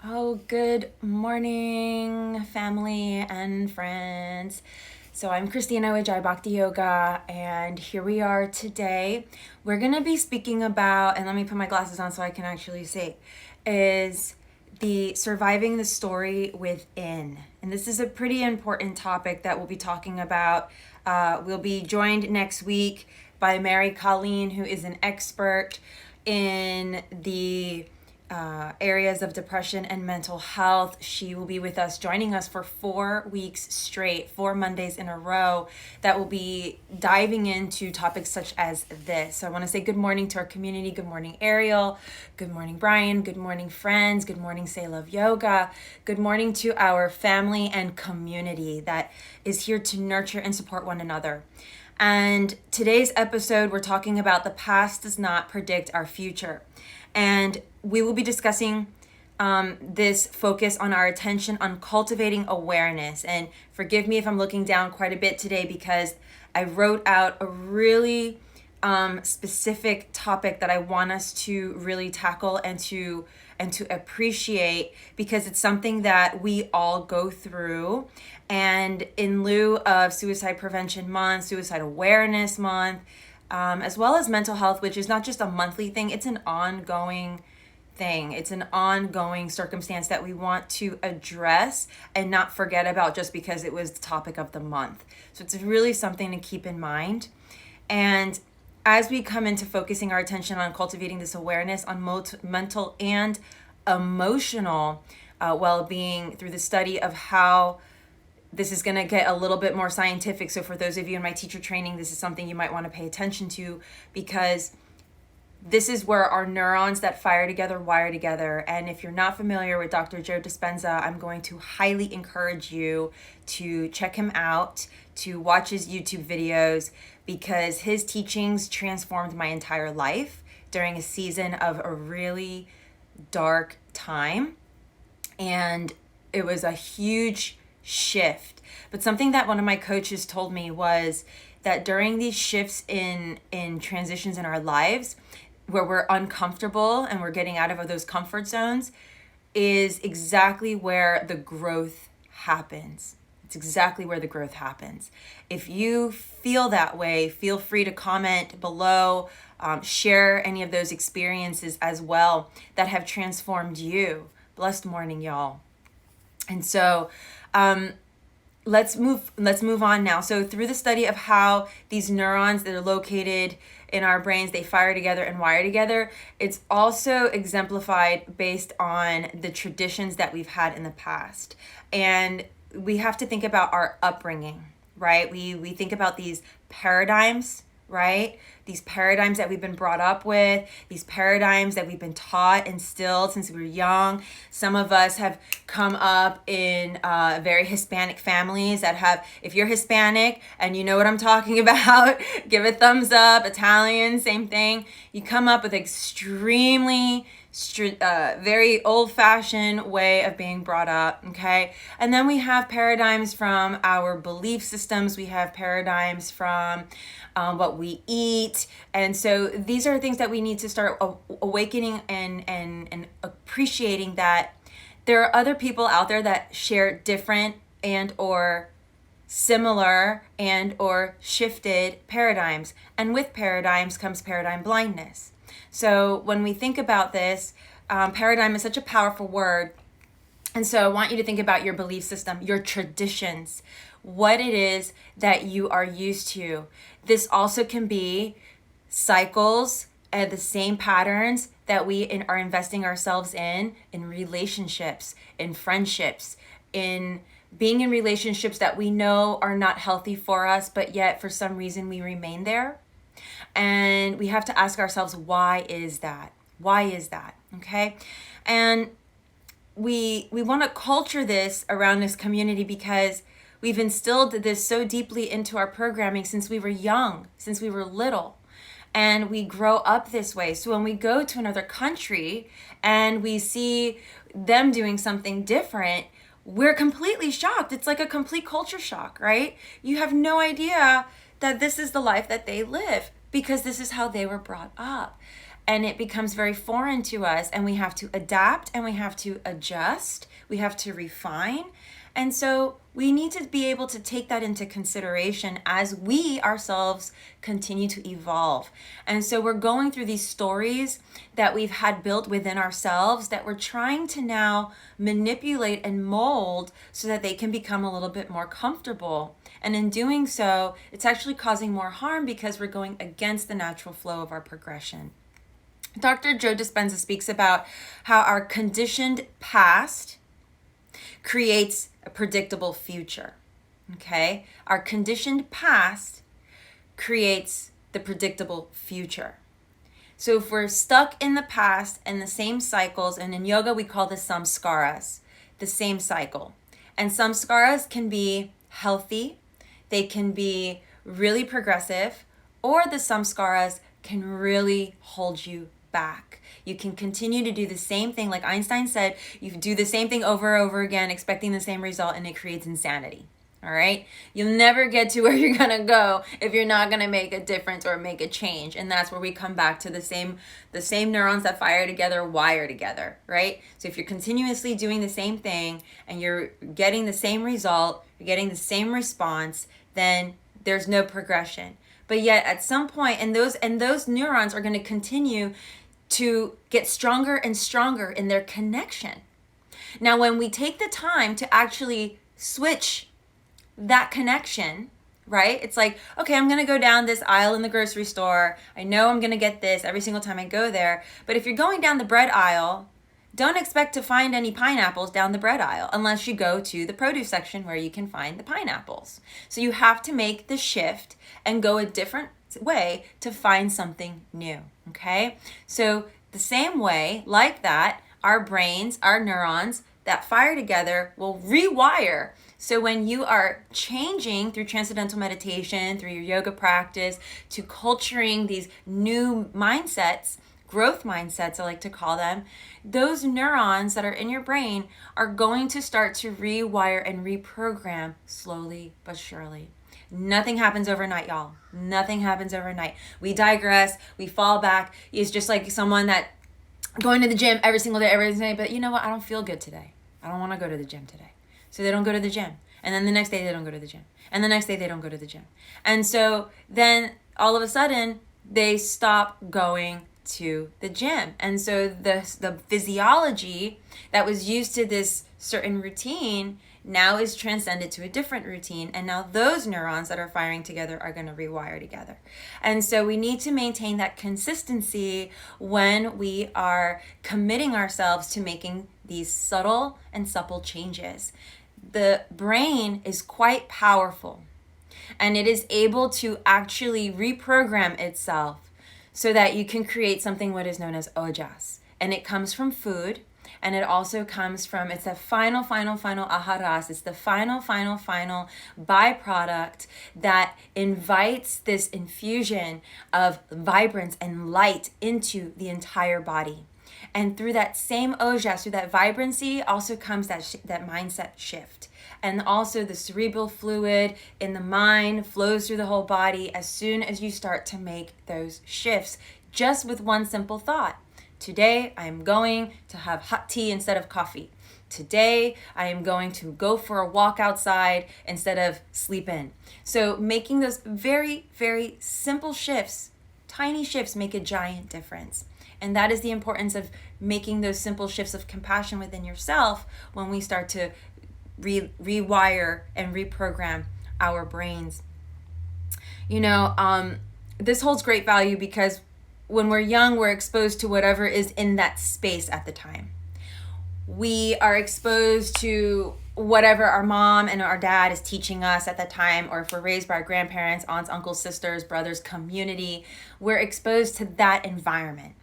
Oh, good morning, family and friends. So I'm Christina with Jai Bhakti Yoga, and here we are today. We're going to be speaking about, and let me put my glasses on so I can actually see, is the surviving the story within. And this is a pretty important topic that we'll be talking about. We'll be joined next week by Mary Colleen, who is an expert in the areas of depression and mental health. She will be with us, joining us for 4 weeks straight, 4 Mondays in a row, that will be diving into topics such as this. So I want to say good morning to our community. Good morning, Ariel. Good morning, Brian. Good morning, friends. Good morning, Say Love Yoga. Good morning to our family and community that is here to nurture and support one another. And today's episode, we're talking about the past does not predict our future. And we will be discussing this focus on our attention on cultivating awareness. And forgive me if I'm looking down quite a bit today because I wrote out a really specific topic that I want us to really tackle and to appreciate, because it's something that we all go through. And in lieu of Suicide Prevention Month, Suicide Awareness Month, as well as mental health, which is not just a monthly thing, it's an ongoing thing. It's an ongoing circumstance that we want to address and not forget about just because it was the topic of the month. So it's really something to keep in mind. And as we come into focusing our attention on cultivating this awareness on mental and emotional well-being through the study of how this is going to get a little bit more scientific. So for those of you in my teacher training, this is something you might want to pay attention to, because this is where our neurons that fire together wire together. And if you're not familiar with Dr. Joe Dispenza, I'm going to highly encourage you to check him out, to watch his YouTube videos, because his teachings transformed my entire life during a season of a really dark time. And it was a huge shift. But something that one of my coaches told me was that during these shifts in transitions in our lives, where we're uncomfortable and we're getting out of those comfort zones, is exactly where the growth happens. It's exactly where the growth happens. If you feel that way, feel free to comment below, share any of those experiences as well that have transformed you. Blessed morning, y'all. And so let's move on now. So through the study of how these neurons that are located in our brains, they fire together and wire together, it's also exemplified based on the traditions that we've had in the past. And we have to think about our upbringing, right? We think about these paradigms, right? These paradigms that we've been brought up with, these paradigms that we've been taught, instilled since we were young. Some of us have come up in very Hispanic families that have, if you're Hispanic and you know what I'm talking about, give a thumbs up. Italian, same thing. You come up with extremely very old-fashioned way of being brought up, okay? And then we have paradigms from our belief systems. We have paradigms from what we eat. And so these are things that we need to start awakening and appreciating, that there are other people out there that share different and or similar and or shifted paradigms. And with paradigms comes paradigm blindness. So when we think about this, paradigm is such a powerful word. And so I want you to think about your belief system, your traditions, what it is that you are used to. This also can be cycles and the same patterns that we are investing ourselves in relationships, in friendships, in being in relationships that we know are not healthy for us, but yet for some reason we remain there. And we have to ask ourselves, why is that? Why is that? Okay. And we want to culture this around this community because we've instilled this so deeply into our programming since we were young, since we were little. And we grow up this way. So when we go to another country and we see them doing something different, we're completely shocked. It's like a complete culture shock, right? You have no idea that this is the life that they live, because this is how they were brought up. and it becomes very foreign to us, and we have to adapt and we have to adjust, we have to refine. And so we need to be able to take that into consideration as we ourselves continue to evolve. And so we're going through these stories that we've had built within ourselves that we're trying to now manipulate and mold so that they can become a little bit more comfortable. And in doing so, it's actually causing more harm because we're going against the natural flow of our progression. Dr. Joe Dispenza speaks about how our conditioned past creates a predictable future. Okay? Our conditioned past creates the predictable future. So if we're stuck in the past and the same cycles, and in yoga we call this samskaras, the same cycle. And samskaras can be healthy, they can be really progressive, or the samskaras can really hold you back. You can continue to do the same thing. Like Einstein said, you do the same thing over and over again, expecting the same result, and it creates insanity. All right? You'll never get to where you're going to go if you're not going to make a difference or make a change. And that's where we come back to the same neurons that fire together wire together, right? So if you're continuously doing the same thing and you're getting the same result, you're getting the same response, then there's no progression. But yet at some point, and those neurons are going to continue to get stronger and stronger in their connection. Now, when we take the time to actually switch that connection, right? It's like, okay, I'm going to go down this aisle in the grocery store. I know I'm going to get this every single time I go there. But if you're going down the bread aisle, don't expect to find any pineapples down the bread aisle unless you go to the produce section where you can find the pineapples. So you have to make the shift and go a different way to find something new, okay? So the same way, like that, our brains, our neurons that fire together will rewire. So when you are changing through transcendental meditation, through your yoga practice, to culturing these new mindsets, growth mindsets, I like to call them, those neurons that are in your brain are going to start to rewire and reprogram slowly but surely. Nothing happens overnight, y'all. Nothing happens overnight. We digress, we fall back. It's just like someone that going to the gym every single day, but you know what? I don't feel good today. I don't want to go to the gym today. So they don't go to the gym. And then the next day they don't go to the gym. And the next day they don't go to the gym. And so then all of a sudden they stop going to the gym. And so the physiology that was used to this certain routine now is transcended to a different routine. And now those neurons that are firing together are going to rewire together. And so we need to maintain that consistency when we are committing ourselves to making these subtle and supple changes. The brain is quite powerful, and it is able to actually reprogram itself so that you can create something what is known as ojas. And it comes from food, and it also comes from, it's the final aharas. It's the final byproduct that invites this infusion of vibrance and light into the entire body. And through that same ojas, through that vibrancy, also comes that mindset shift. And also the cerebral fluid in the mind flows through the whole body as soon as you start to make those shifts, just with one simple thought. Today, I am going to have hot tea instead of coffee. Today, I am going to go for a walk outside instead of sleep in. So making those very, very simple shifts, tiny shifts, make a giant difference. And that is the importance of making those simple shifts of compassion within yourself when we start to rewire and reprogram our brains. You know, this holds great value because when we're young, we're exposed to whatever is in that space at the time. We are exposed to whatever our mom and our dad is teaching us at that time, or if we're raised by our grandparents, aunts, uncles, sisters, brothers, community, we're exposed to that environment.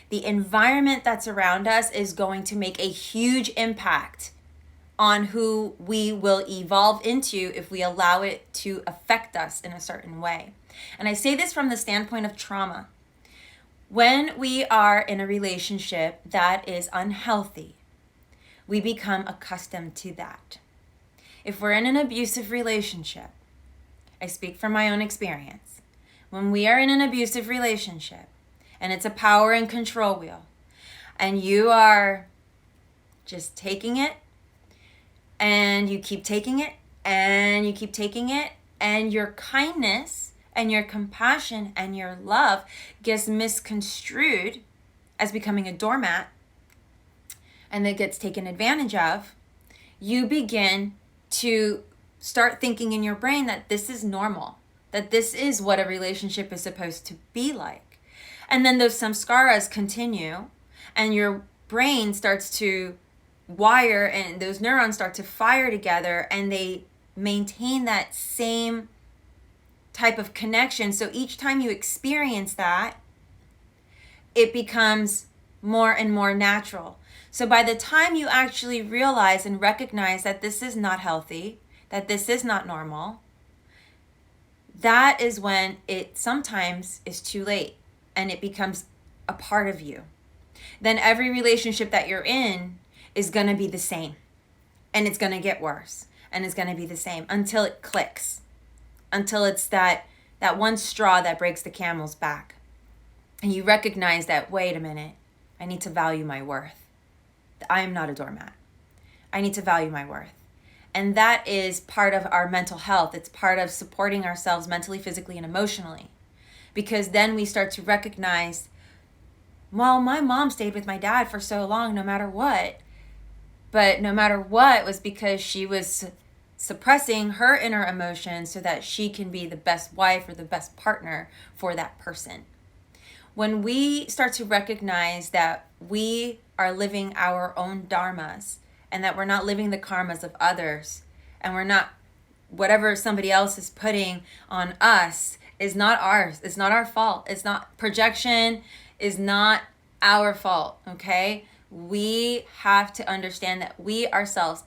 The environment that's around us is going to make a huge impact on who we will evolve into if we allow it to affect us in a certain way. And I say this from the standpoint of trauma. When we are in a relationship that is unhealthy, we become accustomed to that. If we're in an abusive relationship, I speak from my own experience. When we are in an abusive relationship and it's a power and control wheel. And you are just taking it, and you keep taking it, and you keep taking it, and your kindness and your compassion and your love gets misconstrued as becoming a doormat, and that gets taken advantage of. You begin to start thinking in your brain that this is normal, that this is what a relationship is supposed to be like. And then those samskaras continue, and your brain starts to wire, and those neurons start to fire together, and they maintain that same type of connection. So each time you experience that, it becomes more and more natural. So by the time you actually realize and recognize that this is not healthy, that this is not normal, that is when it sometimes is too late and it becomes a part of you. Then every relationship that you're in is going to be the same, and it's going to get worse, and it's going to be the same until it clicks, until it's that one straw that breaks the camel's back. And you recognize that, wait a minute, I need to value my worth. I am not a doormat. I need to value my worth. And that is part of our mental health. It's part of supporting ourselves mentally, physically, and emotionally. Because then we start to recognize, well, my mom stayed with my dad for so long, no matter what. But no matter what was because she was suppressing her inner emotions so that she can be the best wife or the best partner for that person. When we start to recognize that we are living our own dharmas, and that we're not living the karmas of others, and we're not, whatever somebody else is putting on us is not ours. It's not our fault. It's not, projection is not our fault, okay? We have to understand that we ourselves,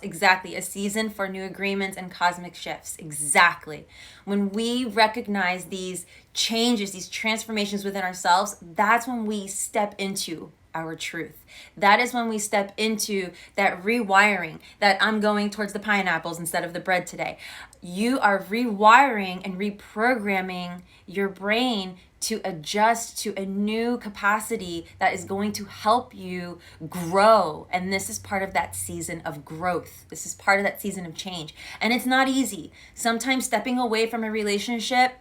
exactly, a season for new agreements and cosmic shifts, exactly. When we recognize these changes, these transformations within ourselves, that's when we step into our truth. That is when we step into that rewiring, that I'm going towards the pineapples instead of the bread today. You are rewiring and reprogramming your brain to adjust to a new capacity that is going to help you grow. And this is part of that season of growth. This is part of that season of change. And it's not easy. Sometimes stepping away from a relationship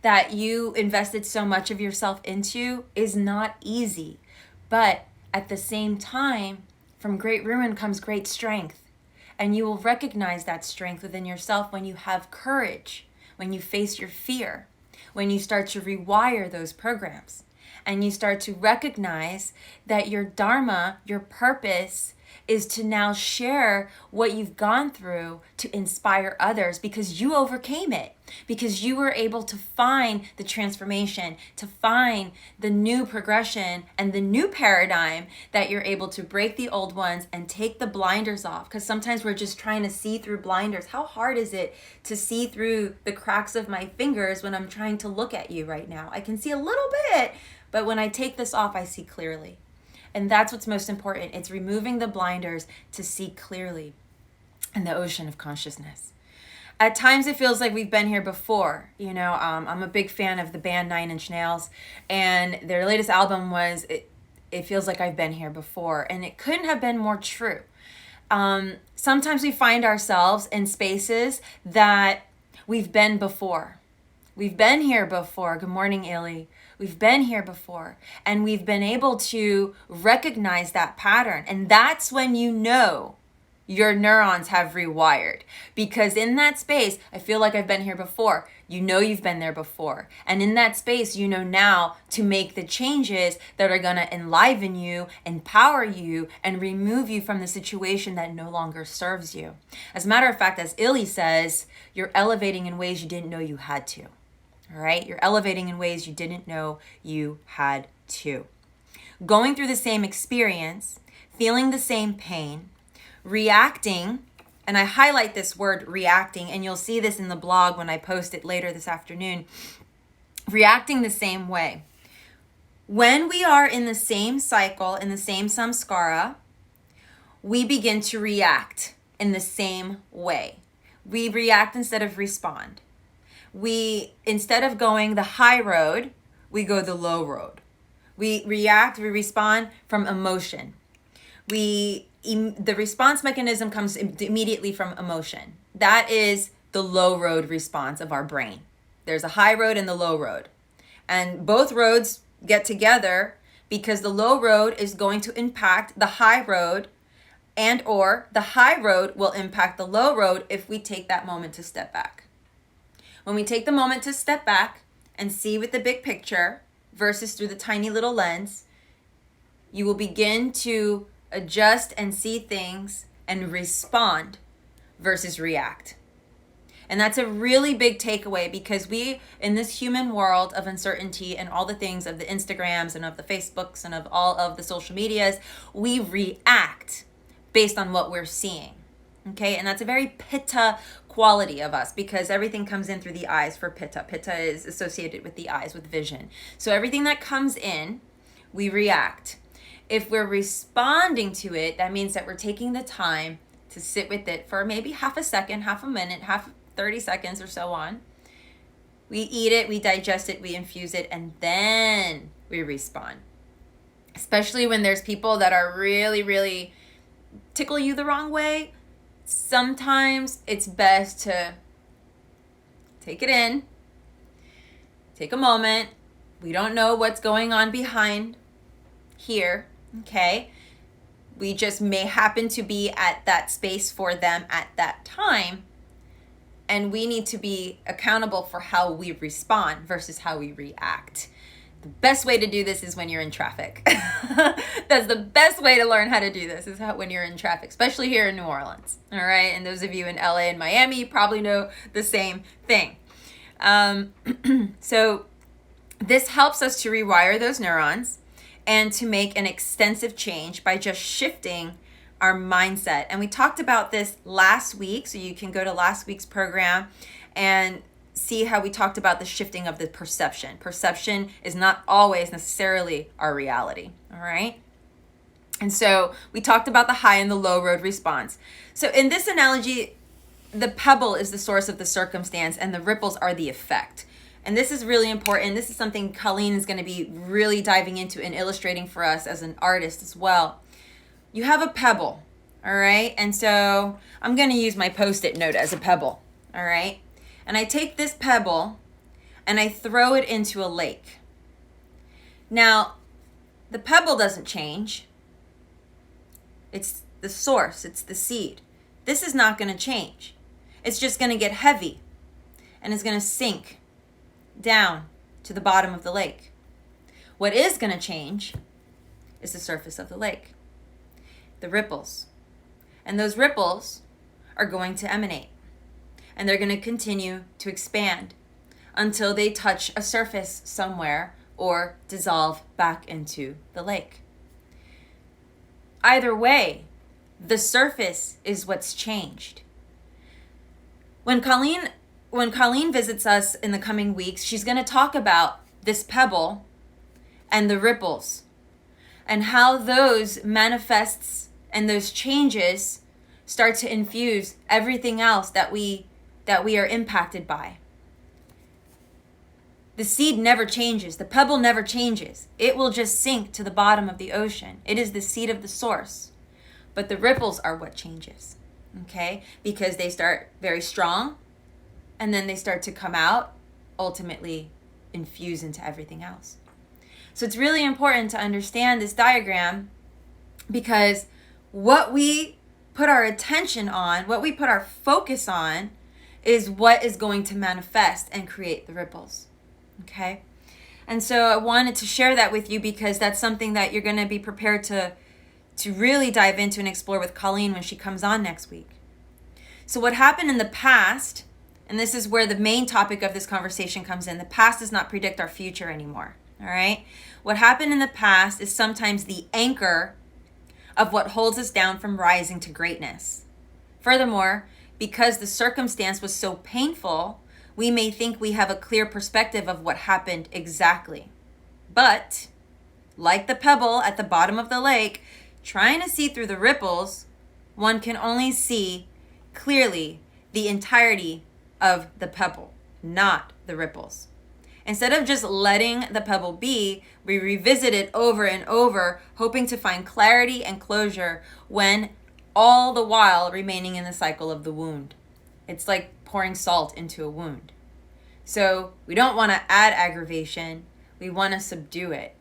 that you invested so much of yourself into is not easy. But at the same time, from great ruin comes great strength. And you will recognize that strength within yourself when you have courage, when you face your fear, when you start to rewire those programs, and you start to recognize that your dharma, your purpose, is to now share what you've gone through to inspire others, because you overcame it, because you were able to find the transformation, to find the new progression and the new paradigm, that you're able to break the old ones and take the blinders off. Because sometimes we're just trying to see through blinders. How hard is it to see through the cracks of my fingers when I'm trying to look at you right now? I can see a little bit, but when I take this off, I see clearly. And that's what's most important. It's removing the blinders to see clearly in the ocean of consciousness. At times it feels like we've been here before. You know, I'm a big fan of the band 9 Inch Nails, and their latest album was It Feels Like I've Been Here Before, and it couldn't have been more true. Sometimes we find ourselves in spaces that we've been before. We've been here before. Good morning, Illy. We've been here before, and we've been able to recognize that pattern. And that's when you know your neurons have rewired, because in that space, I feel like I've been here before. You know you've been there before. And in that space, you know now to make the changes that are going to enliven you, empower you, and remove you from the situation that no longer serves you. As a matter of fact, as Illy says, you're elevating in ways you didn't know you had to. All right? You're elevating in ways you didn't know you had to. Going through the same experience, feeling the same pain, reacting, and I highlight this word reacting, and you'll see this in the blog when I post it later this afternoon, reacting the same way. When we are in the same cycle, in the same samskara, we begin to react in the same way. We react instead of respond. We, instead of going the high road, we go the low road. We react, we respond from emotion. The response mechanism comes immediately from emotion. That is the low road response of our brain. There's a high road and the low road. And both roads get together because the low road is going to impact the high road, and or the high road will impact the low road if we take that moment to step back. When we take the moment to step back and see with the big picture versus through the tiny little lens, you will begin to adjust and see things and respond versus react. And that's a really big takeaway, because we, in this human world of uncertainty and all the things of the Instagrams and of the Facebooks and of all of the social medias, we react based on what we're seeing. Okay, and that's a very pitta quality of us, because everything comes in through the eyes for pitta. Pitta is associated with the eyes, with vision. So everything that comes in, we react. If we're responding to it, that means that we're taking the time to sit with it for maybe half a second, half a minute, 30 seconds or so on. We eat it, we digest it, we infuse it, and then we respond. Especially when there's people that are really, really tickle you the wrong way. Sometimes it's best to take it in, take a moment. We don't know what's going on behind here, okay? We just may happen to be at that space for them at that time. And we need to be accountable for how we respond versus how we react. The best way to do this is when you're in traffic. That's the best way to learn how to do this, is when you're in traffic, especially here in New Orleans. All right. And those of you in LA and Miami probably know the same thing. So this helps us to rewire those neurons and to make an extensive change by just shifting our mindset. And we talked about this last week, so you can go to last week's program and see how we talked about the shifting of the perception. Perception is not always necessarily our reality, all right? And so we talked about the high and the low road response. So in this analogy, the pebble is the source of the circumstance and the ripples are the effect. And this is really important. This is something Colleen is going to be really diving into and illustrating for us as an artist as well. You have a pebble, all right? And so I'm going to use my Post-it note as a pebble, all right? And I take this pebble and I throw it into a lake. Now, the pebble doesn't change. It's the source, it's the seed. This is not going to change. It's just going to get heavy and it's going to sink down to the bottom of the lake. What is going to change is the surface of the lake. The ripples. And those ripples are going to emanate. And they're going to continue to expand until they touch a surface somewhere or dissolve back into the lake. Either way, the surface is what's changed. When Colleen visits us in the coming weeks, she's going to talk about this pebble and the ripples and how those manifests and those changes start to infuse everything else that we are impacted by. The seed never changes. The pebble never changes. It will just sink to the bottom of the ocean. It is the seed of the source. But the ripples are what changes, okay? Because they start very strong, and then they start to come out, ultimately infuse into everything else. So it's really important to understand this diagram, because what we put our attention on, what we put our focus on, is what is going to manifest and create the ripples, okay? And so I wanted to share that with you, because that's something that you're going to be prepared to really dive into and explore with Colleen when she comes on next week. So what happened in the past, and this is where the main topic of this conversation comes in, the past does not predict our future anymore, all right? What happened in the past is sometimes the anchor of what holds us down from rising to greatness. Furthermore, because the circumstance was so painful, we may think we have a clear perspective of what happened exactly. But, like the pebble at the bottom of the lake, trying to see through the ripples, one can only see clearly the entirety of the pebble, not the ripples. Instead of just letting the pebble be, we revisit it over and over, hoping to find clarity and closure when all the while remaining in the cycle of the wound. It's like pouring salt into a wound. So we don't want to add aggravation. We want to subdue it.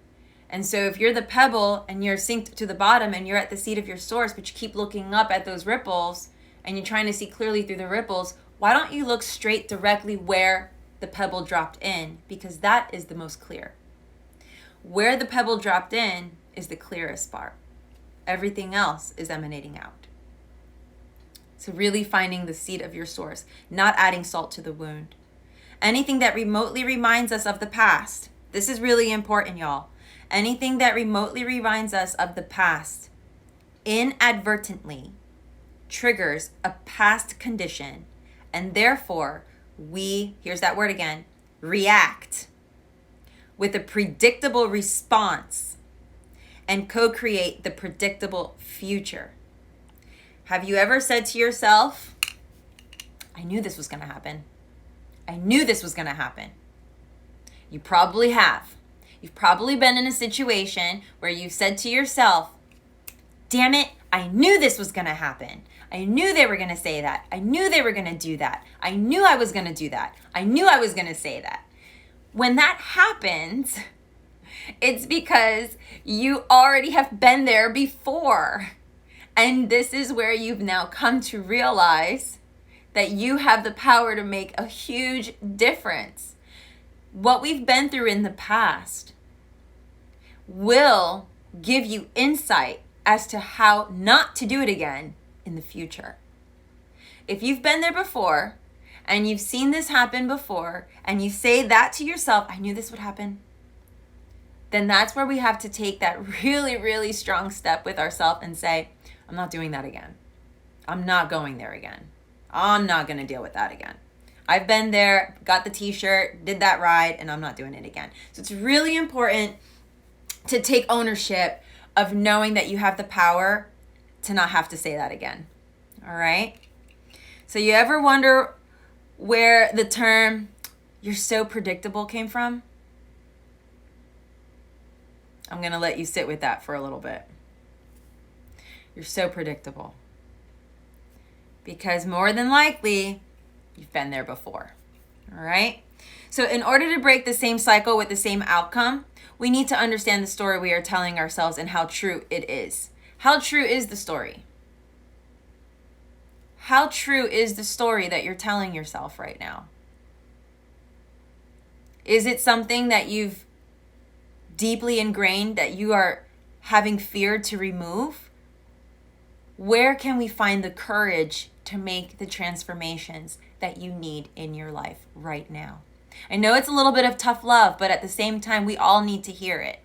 And so if you're the pebble and you're synced to the bottom and you're at the seat of your source, but you keep looking up at those ripples and you're trying to see clearly through the ripples, why don't you look straight directly where the pebble dropped in? Because that is the most clear. Where the pebble dropped in is the clearest part. Everything else is emanating out. So really finding the seat of your source, not adding salt to the wound. Anything that remotely reminds us of the past. This is really important, y'all. Anything that remotely reminds us of the past inadvertently triggers a past condition, and therefore we, here's that word again, react with a predictable response and co-create the predictable future. Have you ever said to yourself, I knew this was going to happen. I knew this was going to happen. You probably have. You've probably been in a situation where you've said to yourself, damn it, I knew this was going to happen. I knew they were going to say that. I knew they were going to do that. I knew I was going to do that. I knew I was going to say that. When that happens, it's because you already have been there before. And this is where you've now come to realize that you have the power to make a huge difference. What we've been through in the past will give you insight as to how not to do it again in the future. If you've been there before and you've seen this happen before and you say that to yourself, I knew this would happen, then that's where we have to take that really, really strong step with ourselves and say, I'm not doing that again. I'm not going there again. I'm not going to deal with that again. I've been there, got the t-shirt, did that ride, and I'm not doing it again. So it's really important to take ownership of knowing that you have the power to not have to say that again. All right? So you ever wonder where the term, you're so predictable came from? I'm going to let you sit with that for a little bit. You're so predictable. Because more than likely, you've been there before. All right? So in order to break the same cycle with the same outcome, we need to understand the story we are telling ourselves and how true it is. How true is the story? How true is the story that you're telling yourself right now? Is it something that you've deeply ingrained that you are having feared to remove? Where can we find the courage to make the transformations that you need in your life right now? I know it's a little bit of tough love, but at the same time, we all need to hear it.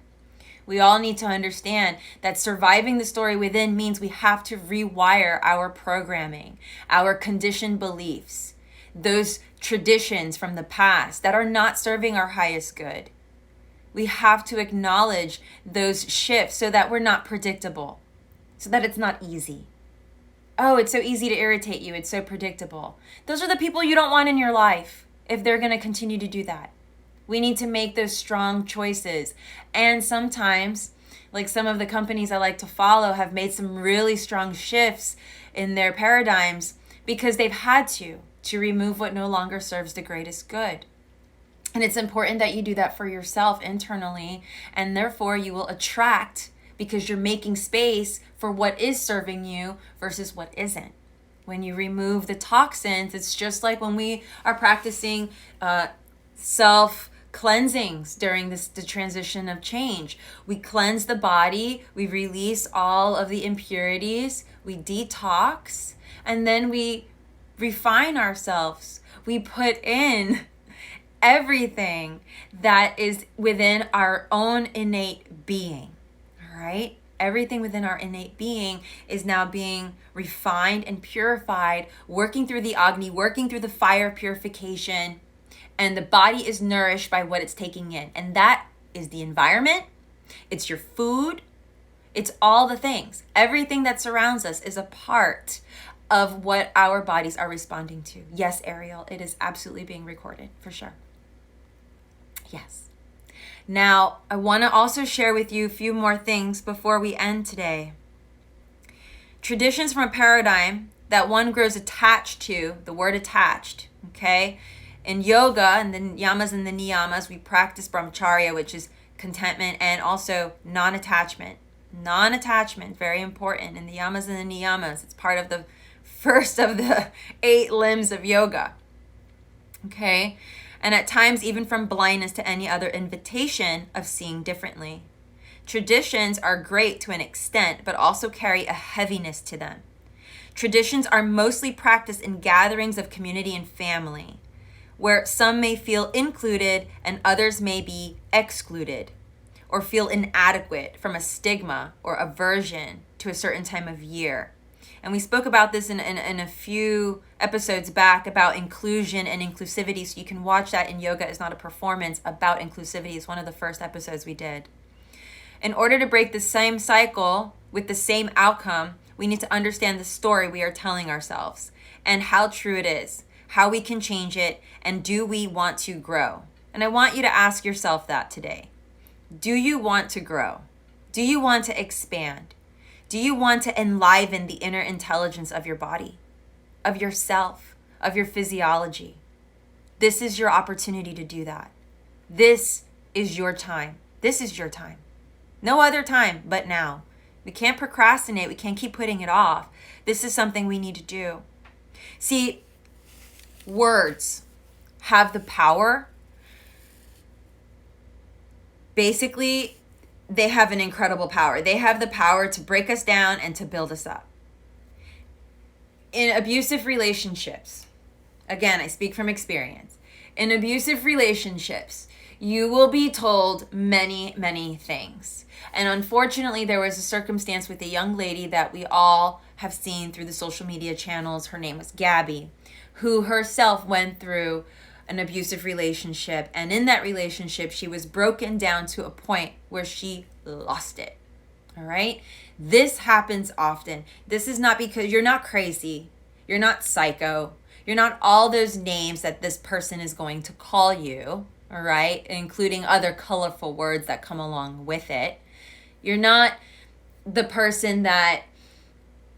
We all need to understand that surviving the story within means we have to rewire our programming, our conditioned beliefs, those traditions from the past that are not serving our highest good. We have to acknowledge those shifts so that we're not predictable, so that it's not easy. Oh, it's so easy to irritate you. It's so predictable. Those are the people you don't want in your life if they're going to continue to do that. We need to make those strong choices. And sometimes, like some of the companies I like to follow have made some really strong shifts in their paradigms because they've had to remove what no longer serves the greatest good. And it's important that you do that for yourself internally, and therefore you will attract because you're making space for what is serving you versus what isn't. When you remove the toxins, it's just like when we are practicing self-cleansings during the transition of change. We cleanse the body, we release all of the impurities, we detox, and then we refine ourselves. We put in everything that is within our own innate being. All right? Everything within our innate being is now being refined and purified, working through the Agni, working through the fire of purification, and the body is nourished by what it's taking in. And that is the environment, it's your food, it's all the things. Everything that surrounds us is a part of what our bodies are responding to. Yes, Ariel, it is absolutely being recorded, for sure. Yes. Now, I want to also share with you a few more things before we end today. Traditions from a paradigm that one grows attached to, the word attached, okay? In yoga and the yamas and the niyamas, we practice brahmacharya, which is contentment, and also non-attachment. Non-attachment, very important. In the yamas and the niyamas, it's part of the first of the 8 limbs of yoga, okay? And at times, even from blindness to any other invitation of seeing differently. Traditions are great to an extent, but also carry a heaviness to them. Traditions are mostly practiced in gatherings of community and family, where some may feel included and others may be excluded, or feel inadequate from a stigma or aversion to a certain time of year. And we spoke about this in a few episodes back about inclusion and inclusivity, so you can watch that in Yoga is Not a Performance about inclusivity. It's one of the first episodes we did. In order to break the same cycle with the same outcome, we need to understand the story we are telling ourselves and how true it is, how we can change it, and do we want to grow? And I want you to ask yourself that today. Do you want to grow? Do you want to expand? Do you want to enliven the inner intelligence of your body, of yourself, of your physiology? This is your opportunity to do that. This is your time. This is your time. No other time but now. We can't procrastinate. We can't keep putting it off. This is something we need to do. See, words have the power. Basically, they have an incredible power. They have the power to break us down and to build us up. In abusive relationships, again, I speak from experience. In abusive relationships, you will be told many, many things. And unfortunately, there was a circumstance with a young lady that we all have seen through the social media channels. Her name was Gabby, who herself went through an abusive relationship. And in that relationship, she was broken down to a point where she lost it. All right? This happens often. This is not because you're not crazy. You're not psycho. You're not all those names that this person is going to call you. All right, including other colorful words that come along with it. You're not the person that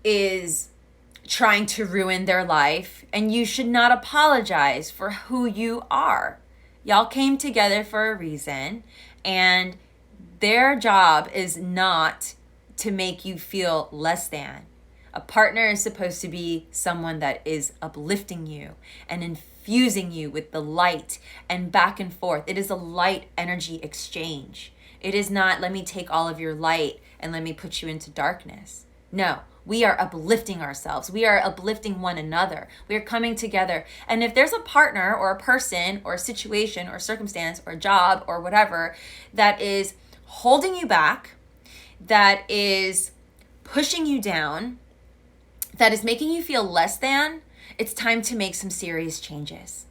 is trying to ruin their life, and you should not apologize for who you are. Y'all came together for a reason, and their job is not to make you feel less than. A partner is supposed to be someone that is uplifting you and infusing you with the light and back and forth. It is a light energy exchange. It is not, let me take all of your light and let me put you into darkness. No, we are uplifting ourselves. We are uplifting one another. We are coming together. And if there's a partner or a person or a situation or circumstance or job or whatever that is holding you back, that is pushing you down, that is making you feel less than, it's time to make some serious changes.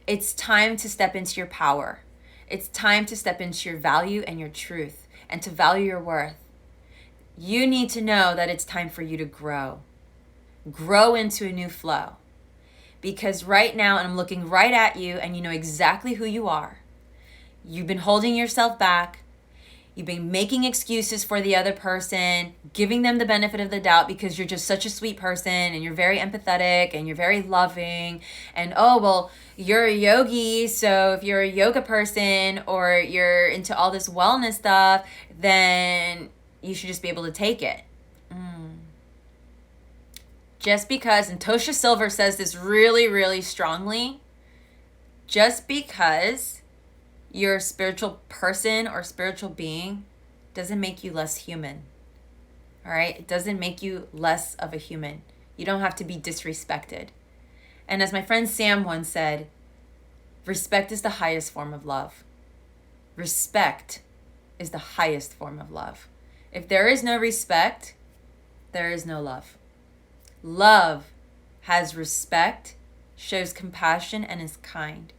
It's time to step into your power. It's time to step into your value and your truth and to value your worth. You need to know that it's time for you to grow. Grow into a new flow. Because right now, and I'm looking right at you, and you know exactly who you are. You've been holding yourself back. You've been making excuses for the other person, giving them the benefit of the doubt because you're just such a sweet person and you're very empathetic and you're very loving. And oh, well, you're a yogi, so if you're a yoga person or you're into all this wellness stuff, then you should just be able to take it. Just because, and Tosha Silver says this really, really strongly, just because you're a spiritual person or spiritual being doesn't make you less human. All right? It doesn't make you less of a human. You don't have to be disrespected. And as my friend Sam once said, respect is the highest form of love. Respect is the highest form of love. If there is no respect, there is no love. Love has respect, shows compassion, and is kind.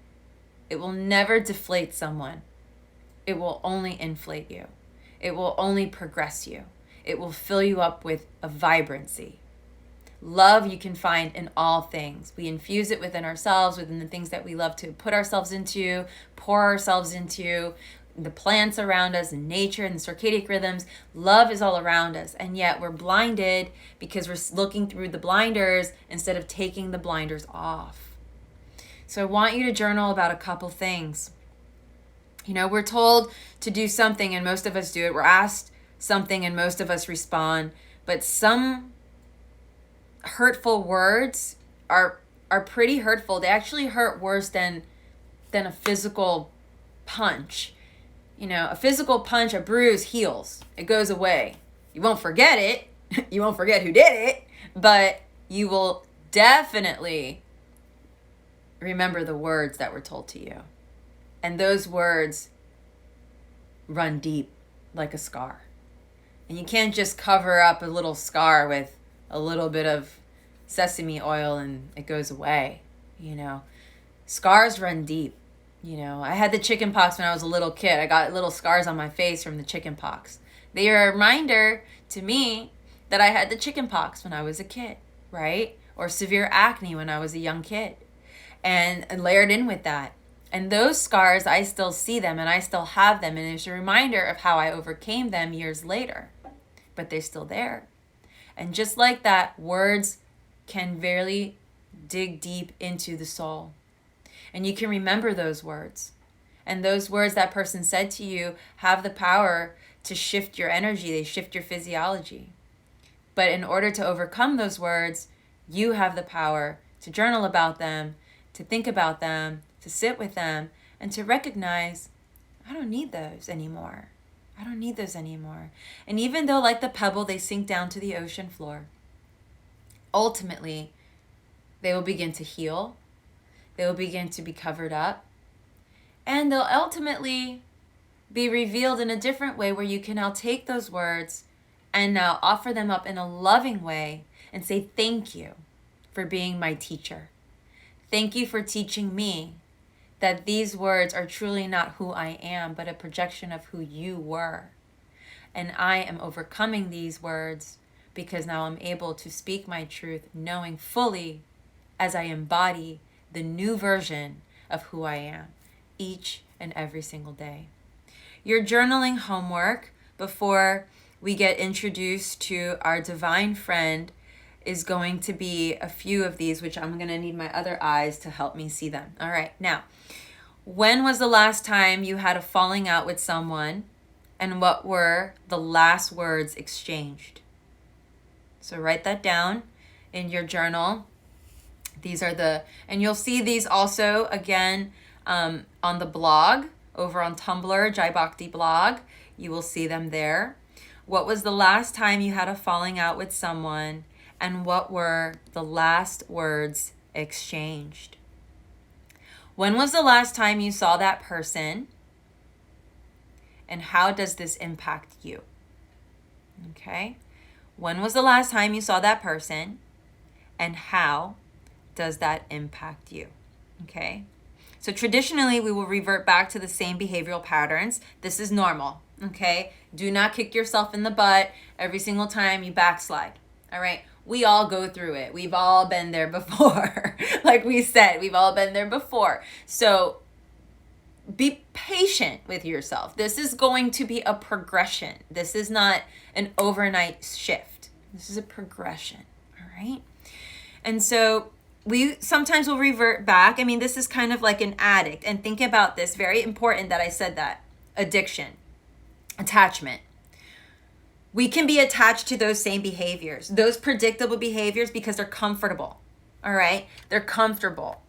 It will never deflate someone. It will only inflate you. It will only progress you. It will fill you up with a vibrancy. Love you can find in all things. We infuse it within ourselves, within the things that we love to put ourselves into, pour ourselves into, the plants around us, and nature, and the circadian rhythms. Love is all around us, and yet we're blinded because we're looking through the blinders instead of taking the blinders off. So I want you to journal about a couple things. You know, we're told to do something and most of us do it. We're asked something and most of us respond. But some hurtful words are pretty hurtful. They actually hurt worse than a physical punch. You know, a physical punch, a bruise heals. It goes away. You won't forget it. You won't forget who did it. But you will definitely remember the words that were told to you. And those words run deep like a scar. And you can't just cover up a little scar with a little bit of sesame oil and it goes away. You know, scars run deep. You know, I had the chicken pox when I was a little kid. I got little scars on my face from the chicken pox. They are a reminder to me that I had the chicken pox when I was a kid, right? Or severe acne when I was a young kid. And layered in with that. And those scars, I still see them and I still have them. And it's a reminder of how I overcame them years later. But they're still there. And just like that, words can really dig deep into the soul. And you can remember those words. And those words that person said to you have the power to shift your energy. They shift your physiology. But in order to overcome those words, you have the power to journal about them, to think about them, to sit with them, and to recognize, I don't need those anymore. I don't need those anymore. And even though, like the pebble, they sink down to the ocean floor, ultimately, they will begin to heal. They will begin to be covered up. And they'll ultimately be revealed in a different way where you can now take those words and now offer them up in a loving way and say, thank you for being my teacher. Thank you for teaching me that these words are truly not who I am, but a projection of who you were. And I am overcoming these words because now I'm able to speak my truth, knowing fully as I embody the new version of who I am each and every single day. Your journaling homework before we get introduced to our divine friend is going to be a few of these, which I'm going to need my other eyes to help me see them. All right. Now, when was the last time you had a falling out with someone, and what were the last words exchanged? So write that down in your journal. These are and you'll see these also again on the blog over on Tumblr, Jai Bhakti blog. You will see them there. What was the last time you had a falling out with someone, and what were the last words exchanged? When was the last time you saw that person, and how does this impact you? Okay. When was the last time you saw that person, and how does that impact you? Okay. So traditionally, we will revert back to the same behavioral patterns. This is normal. Okay. Do not kick yourself in the butt every single time you backslide. All right. We all go through it. We've all been there before. Like we said, we've all been there before. So be patient with yourself. This is going to be a progression. This is not an overnight shift. This is a progression. All right. And so we sometimes will revert back. I mean, this is kind of like an addict. And think about this. Very important that I said that. Addiction, attachment. We can be attached to those same behaviors, those predictable behaviors, because they're comfortable. All right. They're comfortable.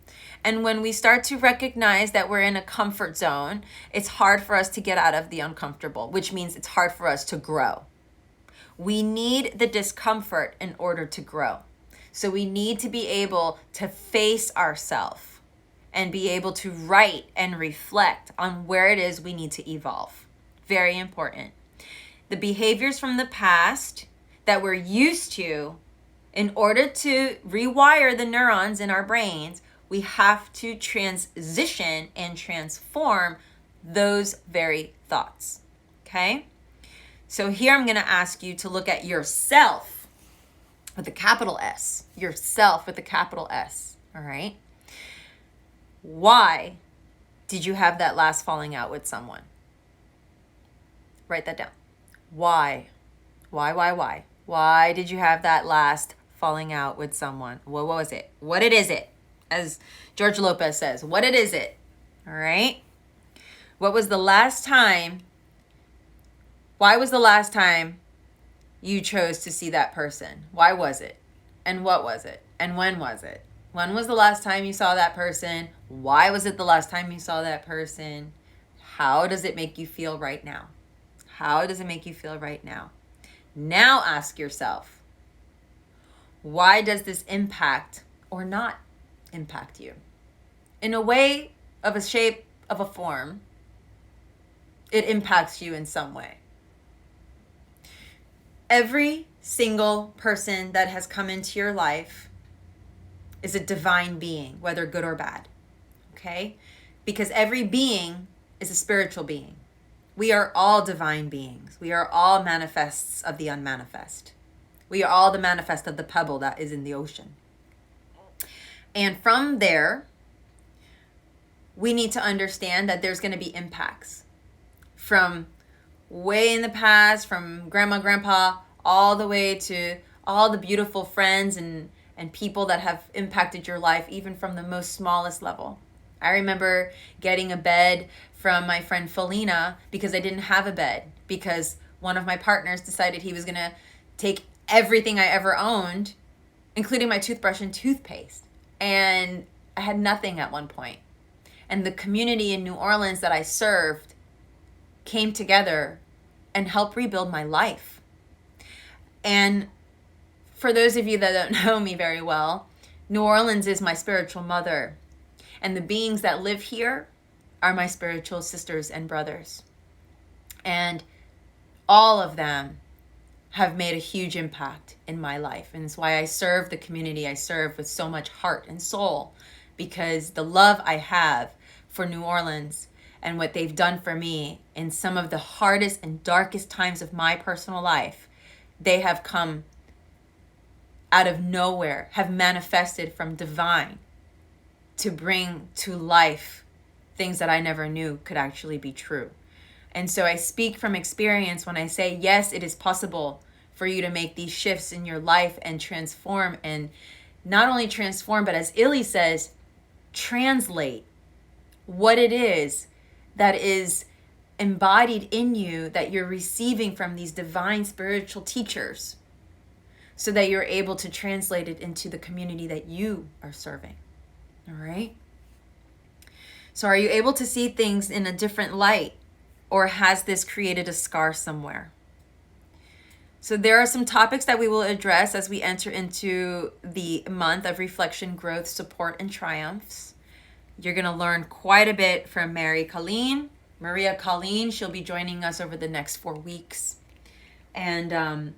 And when we start to recognize that we're in a comfort zone, it's hard for us to get out of the uncomfortable, which means it's hard for us to grow. We need the discomfort in order to grow. So we need to be able to face ourselves and be able to write and reflect on where it is we need to evolve. Very important. The behaviors from the past that we're used to, in order to rewire the neurons in our brains, we have to transition and transform those very thoughts. Okay? So here I'm going to ask you to look at yourself with a capital S, yourself with a capital S, all right? Why did you have that last falling out with someone? Write that down. Why? Why? Why did you have that last falling out with someone? What was it? What it is it? As George Lopez says, what it is it? All right? What was the last time? Why was the last time you chose to see that person? Why was it? And what was it? And when was it? When was the last time you saw that person? Why was it the last time you saw that person? How does it make you feel right now? How does it make you feel right now? Now ask yourself, why does this impact or not impact you? In a way, of a shape, of a form, it impacts you in some way. Every single person that has come into your life is a divine being, whether good or bad, okay? Because every being is a spiritual being. We are all divine beings. We are all manifests of the unmanifest. We are all the manifest of the pebble that is in the ocean. And from there, we need to understand that there's going to be impacts from way in the past, from grandma, grandpa, all the way to all the beautiful friends and people that have impacted your life, even from the most smallest level. I remember getting a bed from my friend Felina because I didn't have a bed, because one of my partners decided he was going to take everything I ever owned, including my toothbrush and toothpaste. And I had nothing at one point. And the community in New Orleans that I served came together and helped rebuild my life. And for those of you that don't know me very well, New Orleans is my spiritual mother. And the beings that live here are my spiritual sisters and brothers. And all of them have made a huge impact in my life. And it's why I serve the community I serve with so much heart and soul, because the love I have for New Orleans and what they've done for me in some of the hardest and darkest times of my personal life, they have come out of nowhere, have manifested from divine to bring to life things that I never knew could actually be true. And so I speak from experience when I say, yes, it is possible for you to make these shifts in your life and transform, and not only transform, but as Illy says, translate what it is that is embodied in you that you're receiving from these divine spiritual teachers, so that you're able to translate it into the community that you are serving. All right? So are you able to see things in a different light, or has this created a scar somewhere? So there are some topics that we will address as we enter into the month of reflection, growth, support, and triumphs. You're going to learn quite a bit from Maria Colleen. She'll be joining us over the next 4 weeks. And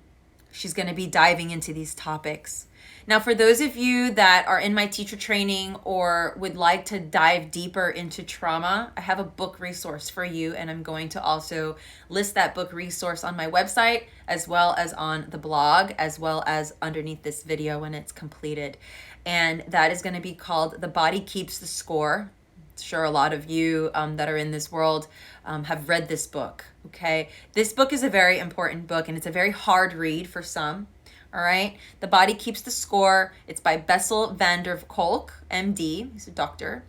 she's going to be diving into these topics. Now, for those of you that are in my teacher training or would like to dive deeper into trauma, I have a book resource for you, and I'm going to also list that book resource on my website, as well as on the blog, as well as underneath this video when it's completed. And that is going to be called The Body Keeps the Score. I'm sure a lot of you that are in this world have read this book, okay? This book is a very important book, and it's a very hard read for some. All right. The Body Keeps the Score. It's by Bessel van der Kolk, MD. He's a doctor,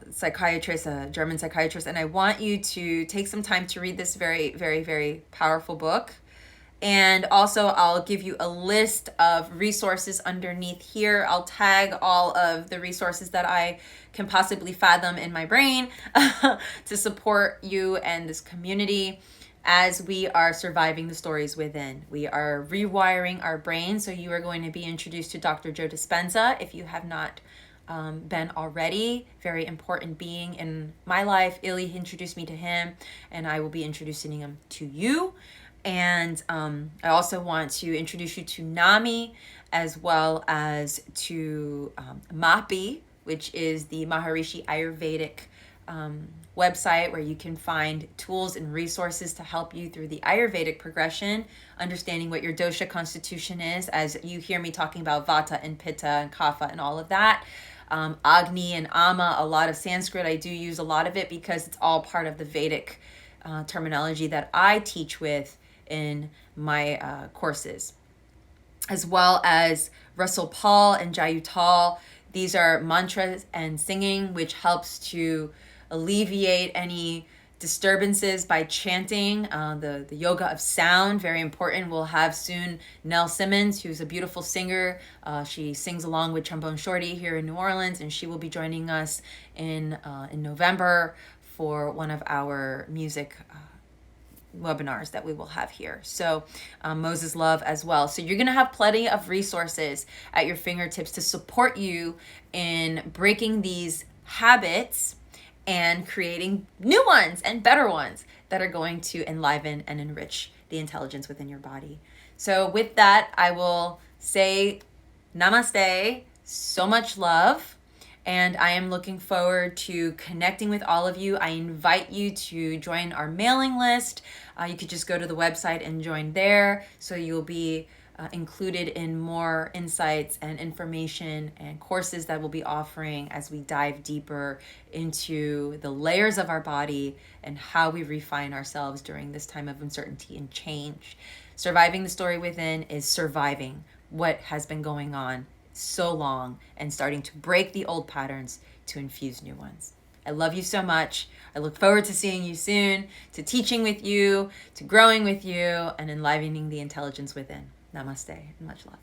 psychiatrist, a German psychiatrist. And I want you to take some time to read this very, very, very powerful book. And also, I'll give you a list of resources underneath here. I'll tag all of the resources that I can possibly fathom in my brain to support you and this community as we are surviving the stories within. We are rewiring our brain. So you are going to be introduced to Dr. Joe Dispenza if you have not been already. Very important being in my life. Illy introduced me to him, and I will be introducing him to you. And I also want to introduce you to Nami, as well as to Mapi, which is the Maharishi Ayurvedic website where you can find tools and resources to help you through the Ayurvedic progression, understanding what your dosha constitution is, as you hear me talking about vata and pitta and kapha and all of that. Agni and ama, a lot of Sanskrit. I do use a lot of it because it's all part of the Vedic terminology that I teach with in my courses, as well as Russell Paul and Jayutal. These are mantras and singing, which helps to alleviate any disturbances by chanting. The yoga of sound, very important. We'll have soon Nell Simmons, who's a beautiful singer. She sings along with Trombone Shorty here in New Orleans, and she will be joining us in November for one of our music webinars that we will have here. So Moses Love as well. So you're going to have plenty of resources at your fingertips to support you in breaking these habits and creating new ones and better ones that are going to enliven and enrich the intelligence within your body. So with that, I will say namaste, so much love. And I am looking forward to connecting with all of you. I invite you to join our mailing list. You could just go to the website and join there. So you'll be included in more insights and information and courses that we'll be offering as we dive deeper into the layers of our body and how we refine ourselves during this time of uncertainty and change. Surviving the story within is surviving what has been going on so long and starting to break the old patterns to infuse new ones. I love you so much. I look forward to seeing you soon, to teaching with you, to growing with you, and enlivening the intelligence within. Namaste and much love.